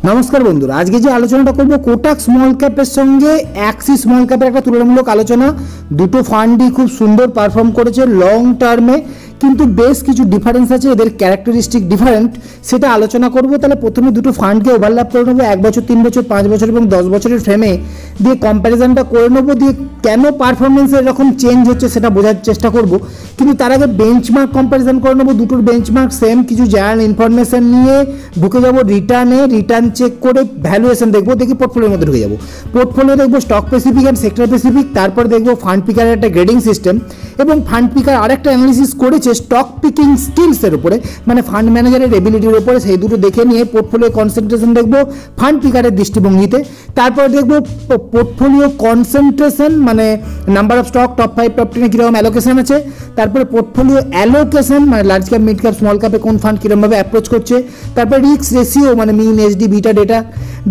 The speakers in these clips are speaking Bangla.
नमस्कार बंधुरा आज के जो आलोचना करब कोटक स्मल कैपर संगे एक्सिस स्मल कैपर एक तुलनामूलक आलोचना दुटो फांड ही खूब सुंदर परफर्म करेছে लंग टार्मे किन्तु बेश किछु डिफारेंस आछे एদের ক্যারেক্টারিস্টিক डिफारेंट सेटा आलोचना करब। ताहले प्रथमे दुटो फांड के ओभारलैप करे नेब 1 বছর 3 বছর 5 বছর এবং 10 বছরের ফ্রেমে দিয়ে কম্প্যারিজনটা করে নেব দিয়ে কেন পারফরম্যান্স এরকম চেঞ্জ হচ্ছে সেটা বোঝার চেষ্টা করব। কিন্তু তার আগে বেঞ্চমার্ক কম্প্যারিজন করে নেব দুটোর বেঞ্চমার্ক সেম কিছু জেনারেল ইনফরমেশন নিয়ে ঢুকে যাব রিটার্ন চেক করে ভ্যালুয়েশন দেখব দেখি পোর্টফোলিওর মধ্যে ঢুকে যাব। পোর্টফোলিও দেখব stock specific and sector specific তারপর দেখব ফান্ড পিকারের একটা গ্রেডিং সিস্টেম এবং ফান্ড পিকার আরেকটা অ্যানালিসিস করেছে স্টক পিকিং স্কিলসের উপরে মানে ফান্ড ম্যানেজারের এবিলিটির উপরে সেই দুটো দেখে নিয়ে পোর্টফোলিও কনসেন্ট্রেশন দেখব ফান্ড পিকারের দৃষ্টিভঙ্গিতে। তারপর দেখব পোর্টফোলিও কনসেন্ট্রেশন মানে number of stock top 5 top 10 কিরকম অ্যালোকেশন আছে। তারপরে পোর্টফোলিও অ্যালোকেশন মানে large cap mid cap small ক্যাপে কোন ফান্ড কিরকমভাবে অ্যাপ্রোচ করছে। তারপর রিস্ক রেশিও মানে মিন এসডি বিটা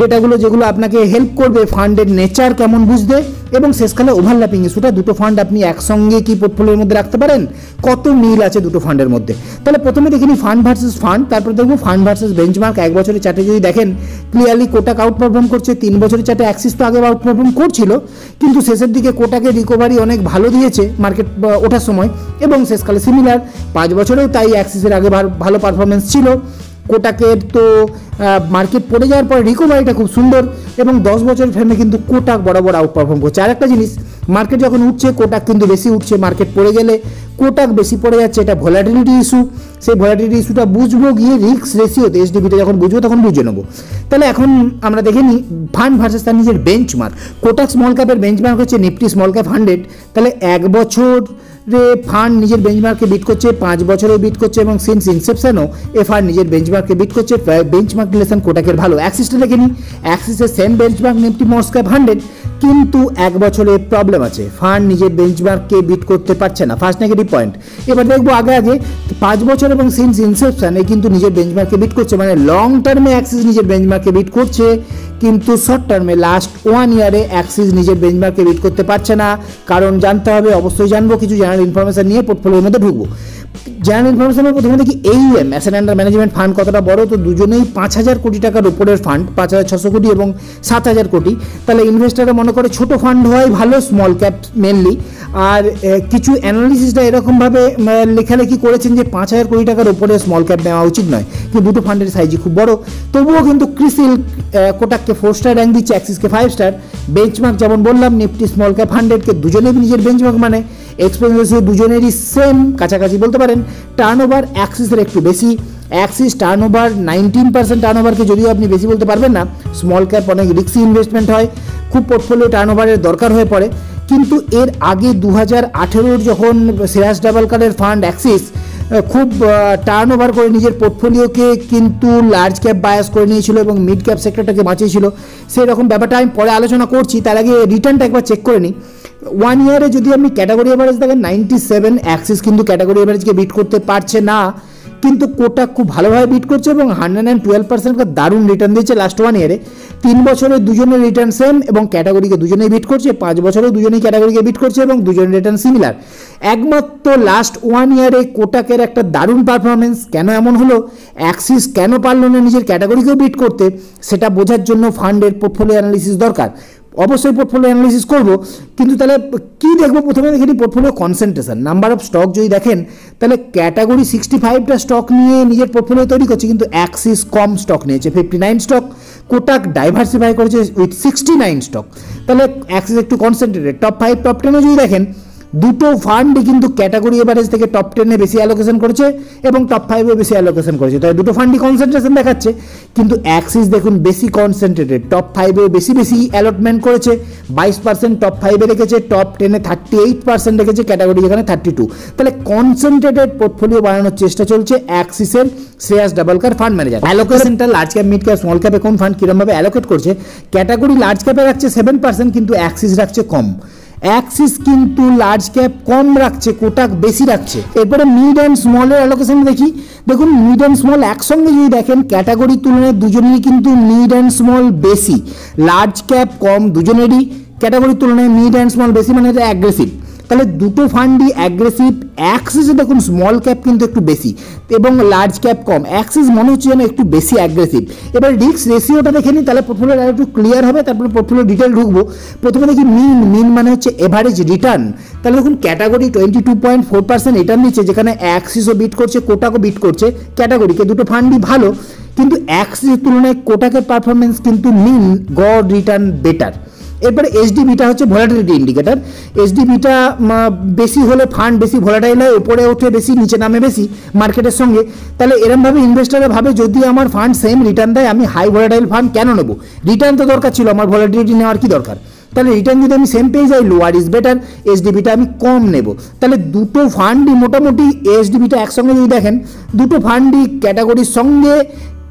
ডেটাগুলো যেগুলো আপনাকে হেল্প করবে ফান্ডের নেচার কেমন বুঝতে এবং শেষকালে ওভারল্যাপিং ইস্যুটা দুটো ফান্ড আপনি একসঙ্গে কি পোর্টফোলিওর মধ্যে রাখতে পারেন কত মিল আছে দুটো ফান্ডের মধ্যে। তাহলে প্রথমে দেখে নিই ফান্ড ভার্সেস ফান্ড তারপর দেখব ফান্ড ভার্সেস বেঞ্চমার্ক। 1 বছরের চার্টে যদি দেখেন ক্লিয়ারলি কোটাক আউট পারফর্ম করছে। 3 বছরের চার্টে অ্যাক্সিস তো আগে আউট পারফর্ম করছিল কিন্তু শেষের দিকে কোটাকের রিকভারি অনেক ভালো দিয়েছে মার্কেট ওঠার সময় এবং শেষকালে সিমিলার 5 বছরেও তাই অ্যাক্সিসের আগে ভালো পারফরমেন্স ছিল। কোটাকের তো মার্কেট পড়ে যাওয়ার পর রিকভারিটা খুব সুন্দর এবং 10 বছরের ফ্রেমে কিন্তু কোটাক বরাবর আউট পারফর্ম করছে। আর একটা জিনিস মার্কেট যখন উঠছে কোটাক কিন্তু বেশি উঠছে, মার্কেট পড়ে গেলে কোটাক বেশি পড়ে যাচ্ছে, এটা ভোলাটিলিটি ইস্যু। সেই ভোলাটিলিটি ইস্যুটা বুঝবো গিয়ে রিস্ক রেশিওতে এসডিবিটা যখন বুঝবো তখন বুঝে নেবো। তাহলে এখন আমরা দেখে নিই ফান্ড ভার্সেস তার নিজের বেঞ্চমার্ক। কোটাক স্মল ক্যাপের বেঞ্চমার্ক হচ্ছে নিফটি স্মল ক্যাপ 100। তাহলে 1 বছরে ফান্ড নিজের বেঞ্চমার্ককে বিট করছে, 5 বছরে বিট করছে এবং সিন্স ইনসেপশনও এ ফান্ড নিজের বেঞ্চমার্ককে বিট করছে। বেঞ্চমার্ক রিলেশন কোটাকের ভালো। অ্যাক্সিসটা দেখে নিই, অ্যাক্সিসের same benchmark Nifty small cap 100 কিন্তু 1 বছরে প্রবলেম আছে, ফান্ড নিজের বেঞ্চমার্ককে বিট করতে পারছে না, ফার্স্ট নেগেটিভ পয়েন্ট। এবার দেখবো আগে 5 বছর এবং সিন্স ইনসেপশনে কিন্তু নিজের বেঞ্চমার্ককে বিট করছে মানে লং টার্মে অ্যাক্সিস নিজের বেঞ্চমার্ককে বিট করছে কিন্তু শর্ট টার্মে লাস্ট 1 ইয়ারে অ্যাক্সিস নিজের বেঞ্চমার্ককে বিট করতে পারছে না। কারণ জানতে হবে, অবশ্যই জানবো, কিছু জেনারেল ইনফরমেশন নিয়ে পোর্টফোলিওর মধ্যে ঢুকবো। জেনারেল ইনফরমেশনের প্রথমে দেখি এইএম অ্যাসেট আন্ডার ম্যানেজমেন্ট ফান্ড কতটা বড়। তো দুজনেই 5000 কোটি টাকার উপরের ফান্ড, 5600 কোটি এবং 7000 কোটি। তাহলে ইনভেস্টাররা মনে করে ছোট ফান্ড হয় ভালো, স্মল ক্যাপ মেনলি। আর কিছু অ্যানালিসিসটা এরকমভাবে লেখালেখি করেছেন যে 5000 কোটি টাকার উপরে স্মল ক্যাপ নেওয়া উচিত নয়, কিন্তু দুটো ফান্ডের সাইজই খুব বড়। তবুও কিন্তু ক্রিসিল কোটাককে 4 স্টার র্যাঙ্ক দিচ্ছে, অ্যাক্সিসকে 5 স্টার। বেঞ্চমার্ক যেমন বললাম নিফটি স্মল ক্যাপ 100কে দুজনেই নিজের বেঞ্চমার্ক মানে এক্সপেন্স রেশিও দুজনেরই সেম কাছাকাছি বলতে পারেন। টার্নওভার অ্যাক্সিসের একটু বেশি, অ্যাক্সিস টার্নওভার 19% টার্নওভারকে যদিও আপনি বেশি বলতে পারবেন না, স্মল ক্যাপ অনেক রিস্কি ইনভেস্টমেন্ট হয়, খুব পোর্টফোলিও টার্নওভারের দরকার হয়ে পড়ে। কিন্তু এর আগে 2018 যখন শ্রেয়াস ডাবলকারের ফান্ড অ্যাক্সিস খুব টার্নওভার করে নিজের পোর্টফোলিওকে কিন্তু লার্জ ক্যাপ বায়াস করে নিয়েছিল এবং মিড ক্যাপ সেক্টরটাকে বাঁচিয়েছিল, সেই রকম ব্যাপারটা আমি পরে আলোচনা করছি। তার আগে রিটার্নটা একবার চেক করে নিই। 1 ইয়ারে যদি আপনি ক্যাটাগরি অ্যাভারেজ দেখেন 97, অ্যাক্সিস কিন্তু ক্যাটাগরি অ্যাভারেজকে বিট করতে পারছে না কিন্তু কোটাক খুব ভালোভাবে বিট করছে এবং 112% দারুণ রিটার্ন দিয়েছে লাস্ট 1 ইয়ারে। 3 বছরে দুজনের রিটার্ন সেম এবং ক্যাটাগরিকে দুজনেই বিট করছে, 5 বছরেও দুজনেই ক্যাটাগরিকে বিট করছে এবং দুজনের রিটার্ন সিমিলার। একমাত্র লাস্ট 1 ইয়ারে কোটাকের একটা দারুণ পারফরমেন্স। কেন এমন হলো, অ্যাক্সিস কেন পারল না নিজের ক্যাটাগরিকেও বিট করতে, সেটা বোঝার জন্য ফান্ডের পোর্টফোলিও অ্যানালিসিস দরকার। অবশ্যই পোর্টফোলিও অ্যানালিসিস করবো, কিন্তু তাহলে কী দেখবো? প্রথমে দেখে নিই portfolio concentration. Number of stock যদি দেখেন তাহলে ক্যাটাগরি 65টা স্টক নিয়ে নিজের পোর্টফোলিও তৈরি করছে কিন্তু অ্যাক্সিস কম স্টক নিয়েছে 59 স্টক, কোটাক ডাইভার্সিফাই করেছে উইথ 69 স্টক। তাহলে অ্যাক্সিস একটু কনসেন্ট্রেটেড। টপ 5 টপ 10 যদি দেখেন দুটো ফান্ডই কিন্তু ক্যাটাগরি এভারেজ থেকে টপ 10-এ বেশি অ্যালোকেশন করেছে এবং টপ 5-এ বেশি অ্যালোকেশন করেছে, তাই দুটো ফান্ডই কনসেন্ট্রেশন দেখাচ্ছে। কিন্তু অ্যাক্সিস দেখুন বেশি কনসেন্ট্রেটেড, টপ 5-এ বেশি অ্যালটমেন্ট করেছে, 22% টপ 5-এ রেখেছে, টপ 10-এ 38% রেখেছে, ক্যাটাগরি এখানে 32। তাহলে কনসেন্ট্রেটেড পোর্টফোলিও বানানোর চেষ্টা চলছে অ্যাক্সিসের শ্রেয়াস ডাবলকার ফান্ড ম্যানেজার। অ্যালোকেশনটা large cap mid cap small ক্যাপে কোন ফান্ড কীরকমভাবে অ্যালোকেট করছে, ক্যাটাগরি লার্জ ক্যাপে রাখছে 7% কিন্তু অ্যাক্সিস রাখছে কম। অ্যাক্সিস কিন্তু লার্জ ক্যাপ কম রাখছে, কোটাক বেশি রাখছে। এরপরে মিড অ্যান্ড স্মলের অ্যালোকেশন দেখি। দেখুন মিড অ্যান্ড স্মল একসঙ্গে যদি দেখেন ক্যাটাগরির তুলনায় দুজনেরই কিন্তু মিড অ্যান্ড স্মল বেশি, লার্জ ক্যাপ কম দুজনেরই, ক্যাটাগরির তুলনায় মিড অ্যান্ড স্মল বেশি মানে এটা অ্যাগ্রেসিভ। তাহলে দুটো ফান্ডই অ্যাগ্রেসিভ। অ্যাক্সিসে দেখুন স্মল ক্যাপ কিন্তু একটু বেশি এবং লার্জ ক্যাপ কম, অ্যাক্সিস মনে হচ্ছে যেন একটু বেশি অ্যাগ্রেসিভ। এবার রিস্ক রেশিওটা দেখে নিই, তাহলে পোর্টফোলিওটা একটু ক্লিয়ার হবে, তারপরে পোর্টফোলিও ডিটেল ঢুকবো। প্রথমে দেখি মিন মানে হচ্ছে এভারেজ রিটার্ন। তাহলে দেখুন ক্যাটাগরি 22.4% রিটার্ন দিচ্ছে, যেখানে অ্যাক্সিসও বিট করছে, কোটাকও বিট করছে ক্যাটাগরিকে, দুটো ফান্ডই ভালো। কিন্তু অ্যাক্সিসের তুলনায় কোটাকের পারফরমেন্স কিন্তু মিন, গড় রিটার্ন বেটার। এরপরে এইচডিবিটা হচ্ছে ভলাটিলিটি ইন্ডিকেটর। এইচডিবিটা বেশি হলে ফান্ড বেশি ভলাটাইল হয়, উপরে ওঠে বেশি, নিচে নামে বেশি মার্কেটের সঙ্গে। তাহলে এরমভাবে ইনভেস্টাররা ভাবে যদি আমার ফান্ড সেম রিটার্ন দেয় আমি হাই ভলাটাইল ফান্ড কেন নেবো, রিটার্ন তো দরকার ছিল, আমার ভলাটিলিটি নেওয়ার কি দরকার। তাহলে রিটার্ন যদি আমি সেম পেয়ে যাই, লোয়ার ইজ বেটার, এইচডিবিটা আমি কম নেব। তাহলে দুটো ফান্ডই মোটামুটি, এইচডিবিটা একসঙ্গে যদি দেখেন দুটো ফান্ডই ক্যাটাগরির সঙ্গে,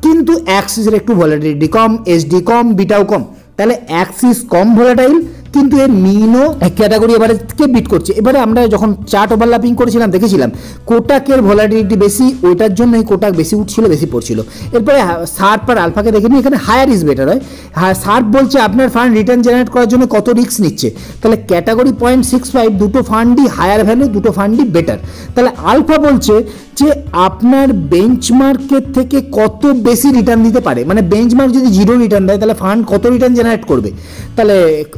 কিন্তু অ্যাক্সিসের একটু ভলাটিলিটি কম, এইচডি কম, বিটাও কম। তাহলে অ্যাক্সিস কম ভলাটাইল, কিন্তু এর মিনও ক্যাটাগরি এভারেজকে বিট করছে। এবারে আমরা যখন চার্ট ওভারল্যাপিং করেছিলাম দেখেছিলাম কোটাকের ভলাটিলিটি বেশি, ওইটার জন্যই কোটাক বেশি উঠছিল, বেশি পড়ছিল। এরপরে সার্প আর আলফাকে দেখে নিই, এখানে হায়ার ইজ বেটার হয়। সার্প বলছে আপনার ফান্ড রিটার্ন জেনারেট করার জন্য কত রিস্ক নিচ্ছে, তাহলে ক্যাটাগরি 0.65, দুটো ফান্ডই হায়ার ভ্যালু, দুটো ফান্ডই বেটার। তাহলে আলফা বলছে যে আপনার বেঞ্চমার্কের থেকে কত বেশি রিটার্ন দিতে পারে, মানে বেঞ্চমার্ক যদি 0 রিটার্ন দেয় তাহলে ফান্ড কত রিটার্ন জেনারেট করবে। তাহলে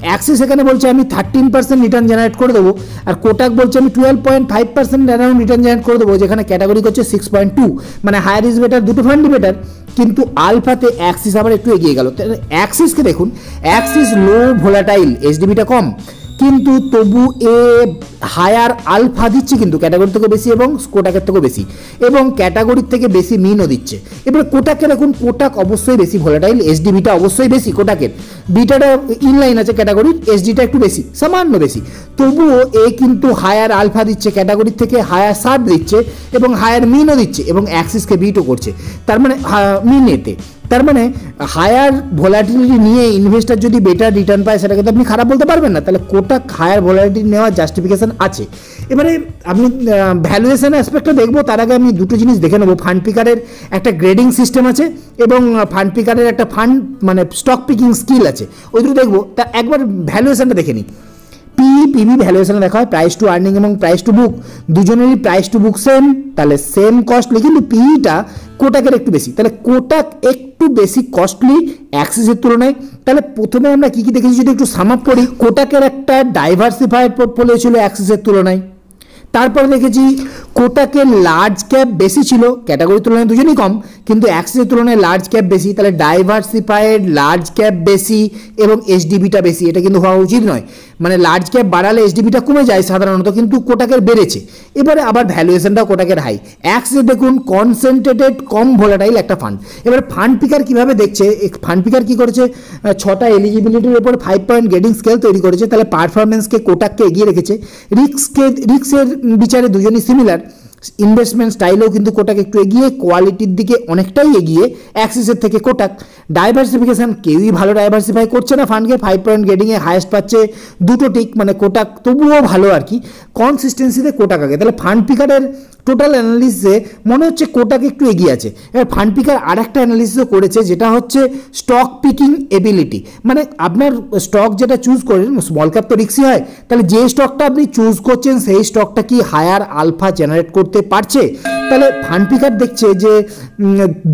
অ্যাক্সিস এখানে বলছে আমি 13% রিটার্ন জেনারেট করে দেবো, আর কোটাক বলছে আমি 12.5% অ্যারাউন্ড রিটার্ন জেনারেট করে দেবো, যেখানে ক্যাটাগরি করছে 6.2, মানে হায়ার ইজ বেটার, দুটো ফান্ডই বেটার। কিন্তু আলফাতে অ্যাক্সিস আবার একটু এগিয়ে গেল। অ্যাক্সিসকে দেখুন, অ্যাক্সিস লো ভোলাটাইল, এইচডিবিটা কম, কিন্তু তবু এ হায়ার আলফা দিচ্ছে কিন্তু ক্যাটাগরি থেকে বেশি এবং কোটাকের থেকেও বেশি, এবং ক্যাটাগরির থেকে বেশি মিনও দিচ্ছে। এবার কোটাকে দেখুন, কোটাক অবশ্যই বেশি ভোলাটাইল, এইচডিবিটা অবশ্যই বেশি কোটাকের, বিটাটা ইনলাইন আছে ক্যাটাগরির, এইচডিটা একটু বেশি, সামান্য বেশি, তবুও এ কিন্তু হায়ার আলফা দিচ্ছে ক্যাটাগরির থেকে, হায়ার সার্ভ দিচ্ছে এবং হায়ার মিনও দিচ্ছে, এবং অ্যাক্সিসকে বিটও করছে। তার মানে মিনেতে, তার মানে হায়ার ভোলাটিলিটি নিয়ে ইনভেস্টার যদি বেটার রিটার্ন পায় সেটাকে তো আপনি খারাপ বলতে পারবেন না। তাহলে কোটাক হায়ার ভোলাটিলিটি নেওয়ার জাস্টিফিকেশন আছে। এবারে আমি ভ্যালুয়েশন অ্যাসপেক্টটা দেখবো, তার আগে আমি দুটো জিনিস দেখে নেবো। ফান্ড পিকারের একটা গ্রেডিং সিস্টেম আছে এবং ফান্ড পিকারের একটা ফান্ড মানে স্টক পিকিং স্কিল আছে, ওই দুটো দেখবো। তা একবার ভ্যালুয়েশনটা দেখে নিই। পিবি ভ্যালুয়েশনে দেখা হয় প্রাইস টু আর্নিং এবং প্রাইস টু বুক, দুজনেরই প্রাইস টু বুক সেম, তাহলে সেম কস্টলি, কিন্তু পিইটা কোটাকের একটু বেশি, তাহলে কোটাক একটু বেশি কস্টলি অ্যাক্সিসের তুলনায়। তাহলে প্রথমে আমরা কী কী দেখেছি যদি একটু সাম আপ করি, কোটাকের একটা ডাইভার্সিফাইড পোর্টফোলিও ছিল অ্যাক্সিসের তুলনায়। তারপরে দেখেছি কোটাকের লার্জ ক্যাপ বেশি ছিল, ক্যাটাগরির তুলনায় দুজনই কম, কিন্তু অ্যাক্সিসের তুলনায় লার্জ ক্যাপ বেশি, তাহলে ডাইভার্সিফাইড লার্জ ক্যাপ বেশি এবং এইচডিবিটা বেশি। এটা কিন্তু হওয়া উচিত নয়, মানে লার্জ ক্যাপ বাড়ালে এইচডিবিটা কমে যায় সাধারণত, কিন্তু কোটাকের বেড়েছে। এবারে আবার ভ্যালুয়েশনটাও কোটাকের হাই। অ্যাক্সিস দেখুন কনসেন্ট্রেটেড কম ভোলাটাইল একটা ফান্ড। এবার ফান্ড পিকার কীভাবে দেখছে, ফান্ড পিকার কী করেছে, 6টা এলিজিবিলিটির উপর 5 পয়েন্ট গ্রেডিং স্কেল তৈরি করেছে, তাহলে পারফরমেন্সকে কোটাককে এগিয়ে রেখেছে। রিস্কের বিচারে দুজনই সিমিলার, ইনভেস্টমেন্ট স্টাইলেও কিন্তু কোটাক একটু এগিয়ে, কোয়ালিটির দিকে অনেকটাই এগিয়ে অ্যাক্সিসের থেকে কোটাক। ডাইভার্সিফিকেশান কেউই ভালো ডাইভার্সিফাই করছে না ফান্ডকে, 5 পয়েন্ট গ্রেডিংয়ে হায়েস্ট পাচ্ছে, দুটো টিক, মানে কোটাক তবুও ভালো আর কি, কনসিস্টেন্সিতে কোটাক আগে। তাহলে ফান্ড পিকারের টোটাল অ্যানালিসিসে মনে হচ্ছে কোটাক একটু এগিয়ে আছে। এবার ফান্ড পিকার আর একটা অ্যানালিসিসও করেছে, যেটা হচ্ছে স্টক পিকিং এবিলিটি, মানে আপনার স্টক যেটা চুজ করেন, স্মল ক্যাপ তো রিস্কি হয়, তাহলে যে স্টকটা আপনি চুজ করছেন সেই স্টকটা কি হায়ার আলফা জেনারেট করতে পারছে। তাহলে ফান্ড পিকার দেখছে যে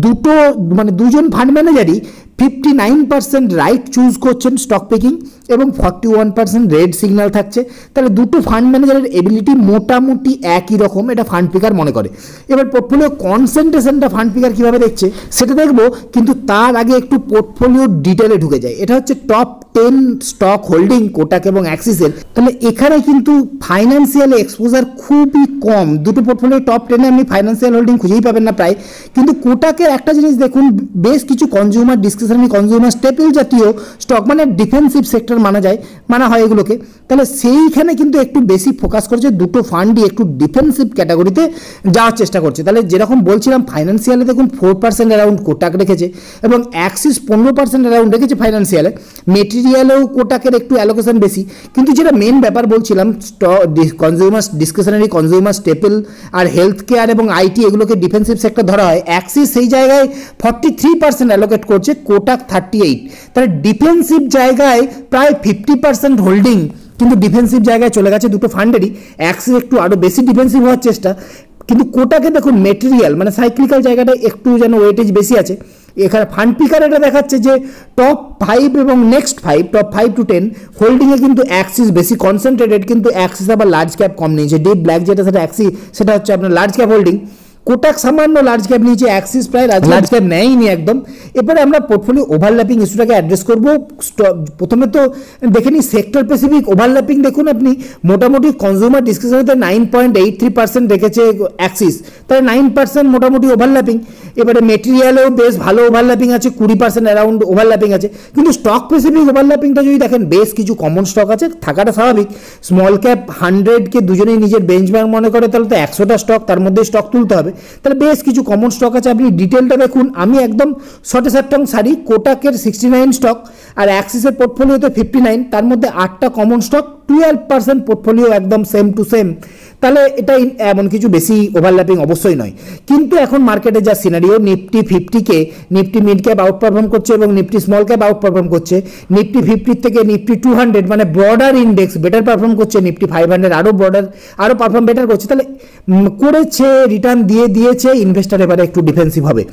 দুটো মানে দুজন ফান্ড ম্যানেজারই 59% রাইট চুজ করছেন স্টক পিকিং এবং 41% রেড সিগন্যাল থাকছে। তাহলে দুটো ফান্ড ম্যানেজারের এবিলিটি মোটামুটি একই রকম, এটা ফান্ড পিকার মনে করে। এবার পোর্টফোলিও কনসেন্ট্রেশনটা ফান্ড পিকার কীভাবে দেখছে সেটা দেখবো, কিন্তু তার আগে একটু পোর্টফোলিও ডিটেলে ঢুকে যায়। এটা হচ্ছে টপ 10 স্টক হোল্ডিং কোটাক এবং অ্যাক্সিসের। তাহলে এখানে কিন্তু ফাইন্যান্সিয়াল এক্সপোজার খুবই কম, দুটো পোর্টফোলিও টপ 10-এ আপনি ফাইন্যান্সিয়াল হোল্ডিং খুঁজেই পাবেন না প্রায়। কিন্তু কোটাকের একটা জিনিস দেখুন, বেশ কিছু কনজিউমার ডিসক্রিশনারি কনজিউমার স্টেপল জাতীয় স্টক, মানে ডিফেন্সিভ সেক্টর মানা হয় এগুলোকে। তাহলে সেইখানে কিন্তু একটু বেশি ফোকাস করছে, দুটো ফান্ডই একটু ডিফেন্সিভ ক্যাটাগরিতে যাওয়ার চেষ্টা করছে। তাহলে যেরকম বলছিলাম ফাইন্যান্সিয়ালে দেখুন 4% অ্যারাউন্ড কোটাক রেখেছে এবং অ্যাক্সিস 15% অ্যারাউন্ড রেখেছে ফাইন্যান্সিয়ালে। মেটেরিয়ালেও কোটাকের একটু অ্যালোকেশন বেশি, কিন্তু যেটা মেন ব্যাপার বলছিলাম কনজিউমার ডিসক্রিশনারি কনজিউমার স্টেপল আর হেলথ কেয়ার এবং আইটি এগুলোকে ডিফেন্সিভ সেক্টর ধরা হয়। অ্যাক্সিস সেই জায়গায় 43% অ্যালোকেট করছে, কোটাক 38। তাহলে ডিফেন্সিভ জায়গায় প্রায় 50% হোল্ডিং কিন্তু ডিফেন্সিভ জায়গায় চলে গেছে দুটো ফান্ডেরই। অ্যাক্সিস একটু আরও বেশি ডিফেন্সিভ হওয়ার চেষ্টা, কিন্তু কোটাকে দেখুন মেটেরিয়াল মানে সাইক্লিক্যাল জায়গাটা একটু যেন ওয়েটেজ বেশি আছে। এখানে ফান্ড পিকার এটা দেখাচ্ছে যে টপ 5 এবং নেক্সট 5, টপ 5 to 10 হোল্ডিংয়ে কিন্তু অ্যাক্সিস বেশি কনসেন্ট্রেটেড, কিন্তু অ্যাক্সিস আবার লার্জ ক্যাপ কম নিয়েছে। ডিপ ব্ল্যাক যেটা সেটা অ্যাক্সিস, সেটা হচ্ছে আপনার লার্জ ক্যাপ হোল্ডিং। কোটাক সামান্য লার্জ ক্যাপ নিয়েছে, অ্যাক্সিস প্রায় লার্জ ক্যাপ নেয়নি একদম। এরপরে আমরা পোর্টফোলিও ওভারল্যাপিং ইস্যুটাকে অ্যাড্রেস করব। প্রথমে তো দেখে নিই সেক্টর স্পেসিফিক ওভারল্যাপিং। দেখুন আপনি মোটামুটি কনজিউমার ডিসক্রিপশনেতে 9.83% রেখেছে অ্যাক্সিস, তাহলে 9% মোটামুটি ওভারল্যাপিং। এবারে মেটেরিয়ালেও বেশ ভালো ওভারল্যাপিং আছে, 20% অ্যারাউন্ড ওভারল্যাপিং আছে। কিন্তু স্টক স্পেসিফিক ওভারল্যাপিংটা যদি দেখেন বেশ কিছু কমন স্টক আছে, থাকাটা স্বাভাবিক। স্মল ক্যাপ 100কে দুজনেই নিজের বেঞ্চমার্ক মনে করে, তাহলে তো 100টা স্টক, তার মধ্যে স্টক তুলতে হবে, তাহলে বেশ কিছু কমন স্টক আছে। আপনি ডিটেলটা দেখুন, আমি একদম শর্টে শর্টং সারি। কোটাকের 69 স্টক আর অ্যাক্সিসের পোর্টফোলিওতে 59, তার মধ্যে 8টা কমন স্টক, 12% পোর্টফোলিও একদম সেম টু সেম। তাহলে এটাই এমন কিছু বেশি ওভারল্যাপিং অবশ্যই নয়। কিন্তু এখন মার্কেটে যা সিনারিও, নিফটি 50কে Nifty mid cap outperform করছে এবং Nifty small cap outperform করছে। নিফটি 50 থেকে নিফটি 200 মানে ব্রডার ইন্ডেক্স বেটার পারফর্ম করছে, নিফটি 500 আরও পারফর্ম বেটার করছে। তাহলে করেছে, রিটার্ন দিয়েছে, ইনভেস্টার এবারে একটু ডিফেন্সিভ হবে।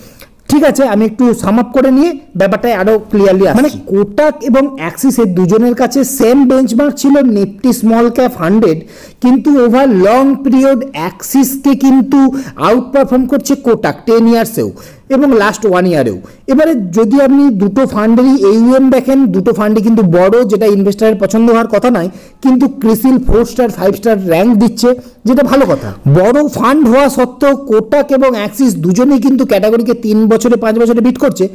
ঠিক আছে, আমি একটু সাম আপ করে নিয়ে ব্যাপারটায় আরো ক্লিয়ারলি আসছি। মানে কোটাক এবং অ্যাক্সিসের দুজনের কাছে সেম বেঞ্চমার্ক ছিল নিফটি স্মল ক্যাপ 100, কিন্তু ওভার লং পিরিয়ড অ্যাক্সিসকে কিন্তু আউট পারফর্ম করছে কোটাক 10 ইয়ার্সেও এবং লাস্ট 1 ইয়ারেও। এবারে যদি আপনি দুটো ফান্ডেরই AUM দেখেন, দুটো ফান্ডই কিন্তু বড়, যেটা ইনভেস্টারের পছন্দ হওয়ার কথা নয়, কিন্তু ক্রিসিল 4 স্টার 5 স্টার র্যাঙ্ক দিচ্ছে, যেটা ভালো কথা। বড় ফান্ড হওয়া সত্ত্বেও কোটাক এবং অ্যাক্সিস দুজনেই কিন্তু ক্যাটাগরিকে 3 বছরে 5 বছরে বিট করছে।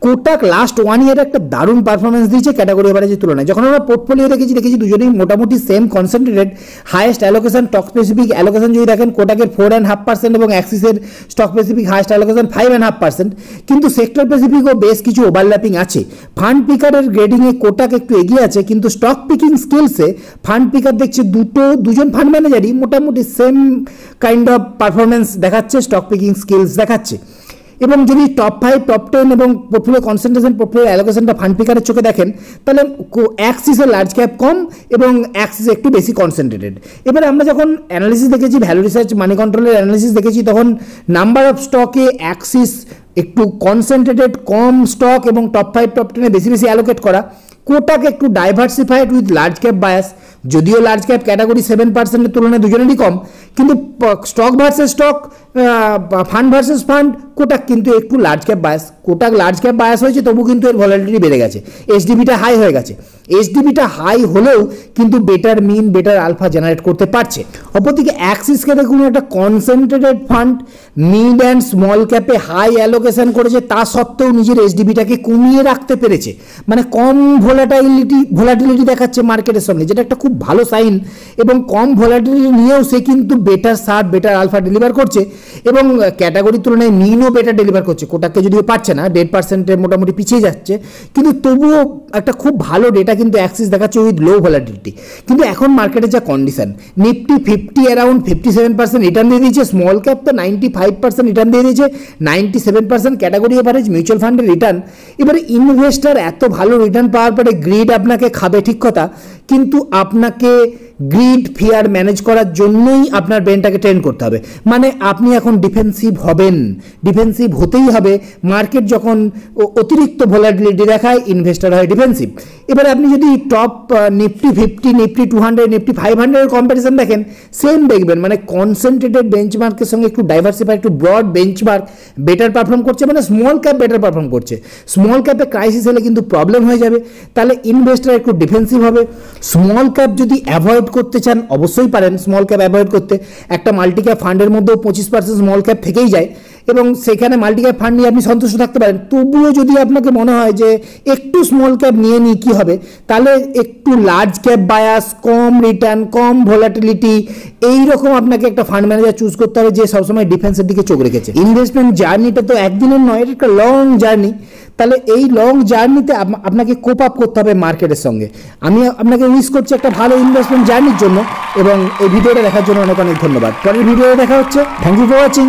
কোটাক লাস্ট 1 ইয়ারে একটা দারুণ পারফরমেন্স দিয়েছে ক্যাটাগরি এভারেজের তুলনায়। যখন আমরা পোর্টফোলিও দেখেছি দুজনেই মোটামুটি same concentrated. Highest allocation stock specific allocation যদি দেখেন, কোটাকের 4.5% এবং অ্যাক্সিসের স্টক স্পেসিফিক হাইয়েস্ট অ্যালোকেশন 5.5%। কিন্তু সেক্টর স্পেসিফিকও বেশ কিছু ওভারল্যাপিং আছে। ফান্ড পিকারের গ্রেডিংয়ে কোটাক একটু এগিয়ে আছে, কিন্তু স্টক পিকিং স্কিলসে ফান্ড পিকার দেখছে দুজন ফান্ড ম্যানেজারই মোটামুটি সেম কাইন্ড অফ পারফরমেন্স দেখাচ্ছে, স্টক পিকিং স্কিলস দেখাচ্ছে। এবং যদি টপ 5 টপ 10 এবং পোর্টফোলিও কনসেন্ট্রেশন পোর্টফোলিও অ্যালোকেশনটা ফান্ড পিকারের চোখে দেখেন, তাহলে অ্যাক্সিসের লার্জ ক্যাপ কম এবং অ্যাক্সিস একটু বেশি কনসেন্ট্রেটেড। এবারে আমরা যখন অ্যানালিসিস দেখেছি, ভ্যালু রিসার্চ মানি কন্ট্রোলের অ্যানালিসিস দেখেছি, তখন নাম্বার অফ স্টকে অ্যাক্সিস একটু কনসেন্ট্রেটেড, কম স্টক এবং টপ 5 টপ 10 বেশি অ্যালোকেট করা। কোটাক একটু diversified with large cap bias, যদিও লার্জ ক্যাপ ক্যাটাগরি 7%-এর তুলনায় দুজনেরই কম, কিন্তু stock versus stock, fund versus fund, Kotak কিন্তু একটু large cap bias. Kotak large cap bias হয়েছে, তবু কিন্তু এর ভলাটিলিটি বেড়ে গেছে, HDBটা হাই হয়ে গেছে। HDBটা হাই হলেও কিন্তু better mean, better alpha generate করতে পারছে। অপরদিকে অ্যাক্সিসকে দেখুন, একটা concentrated fund, mid and small ক্যাপে হাই অ্যালোকেশন করেছে, তা সত্ত্বেও নিজের HDBটাকে কমিয়ে রাখতে পেরেছে, মানে কম ভোলাটিলিটি দেখাচ্ছে মার্কেটের সঙ্গে, যেটা একটা খুব ভালো সাইন। এবং কম ভোলাটিলিটি নিয়েও সে কিন্তু বেটার সার, বেটার আলফা ডেলিভার করছে এবং ক্যাটাগরির তুলনায় মিনও বেটার ডেলিভার করছে। কোটাককে যদিও পারছে না, 1.5%-এর মোটামুটি পিছিয়ে যাচ্ছে, কিন্তু তবুও একটা খুব ভালো ডেটা কিন্তু অ্যাক্সিস দেখাচ্ছে উইথ লো ভোলাটিলিটি। কিন্তু এখন মার্কেটের যা কন্ডিশন, নিফটি 50 অ্যারাউন্ড 57% রিটার্ন দিয়ে দিয়েছে, স্মল ক্যাপ তো 95% রিটার্ন দিয়ে দিয়েছে, 97% ক্যাটাগরি এভারেজ মিউচুয়াল ফান্ডের রিটার্ন। এবারে ইনভেস্টার এত ভালো রিটার্ন পাওয়ার পরে গ্রিড আপনাকে খাবে, ঠিক কথা, কিন্তু আপনাকে গ্রিড ফিয়ার ম্যানেজ করার জন্যই আপনার ব্রেনটাকে ট্রেন করতে হবে। মানে আপনি এখন ডিফেন্সিভ হবেন, ডিফেন্সিভ হতেই হবে। মার্কেট যখন অতিরিক্ত ভোলাটিলিটি দেখায়, ইনভেস্টার হয় ডিফেন্সিভ। এবারে আপনি যদি টপ নিফটি 50, নিফটি 200, নিফটি 500-এর কম্প্যারিজন দেখেন, সেম দেখবেন, মানে কনসেন্ট্রেটেড বেঞ্চমার্কের সঙ্গে একটু ডাইভার্সিফাই, একটু ব্রড বেঞ্চমার্ক বেটার পারফর্ম করছে, মানে স্মল ক্যাপ বেটার পারফর্ম করছে। স্মল ক্যাপে ক্রাইসিস হলে কিন্তু প্রবলেম হয়ে যাবে, তাহলে ইনভেস্টার একটু ডিফেন্সিভ হবে। স্মল ক্যাপ যদি অ্যাভয়েড করতে চান, অবশ্যই পারেন স্মল ক্যাপ অ্যাভয়েড করতে। একটা মাল্টি ক্যাপ ফান্ডের মধ্যেও 25% স্মল ক্যাপ থেকেই যায় এবং সেখানে মাল্টি ক্যাপ ফান্ড নিয়ে আপনি সন্তুষ্ট থাকতে পারেন। তবুও যদি আপনাকে মনে হয় যে একটু স্মল ক্যাপ নিয়ে নিই কী হবে, তাহলে একটু লার্জ ক্যাপ বায়াস, কম রিটার্ন, কম ভোলাটিলিটি, এইরকম আপনাকে একটা ফান্ড ম্যানেজার চুজ করতে হবে যে সবসময় ডিফেন্সের দিকে চোখ রেখেছে। ইনভেস্টমেন্ট জার্নিটা তো একদিনের নয়, এটা একটা লং জার্নি। তাহলে এই লং জার্নিতে আপনাকে কোপ আপ করতে হবে মার্কেটের সঙ্গে। আমি আপনাকে উইশ করছি একটা ভালো ইনভেস্টমেন্ট জার্নির জন্য এবং এই ভিডিওটা দেখার জন্য অনেক অনেক ধন্যবাদ। পরের ভিডিওতে দেখা হচ্ছে। Thank you for watching.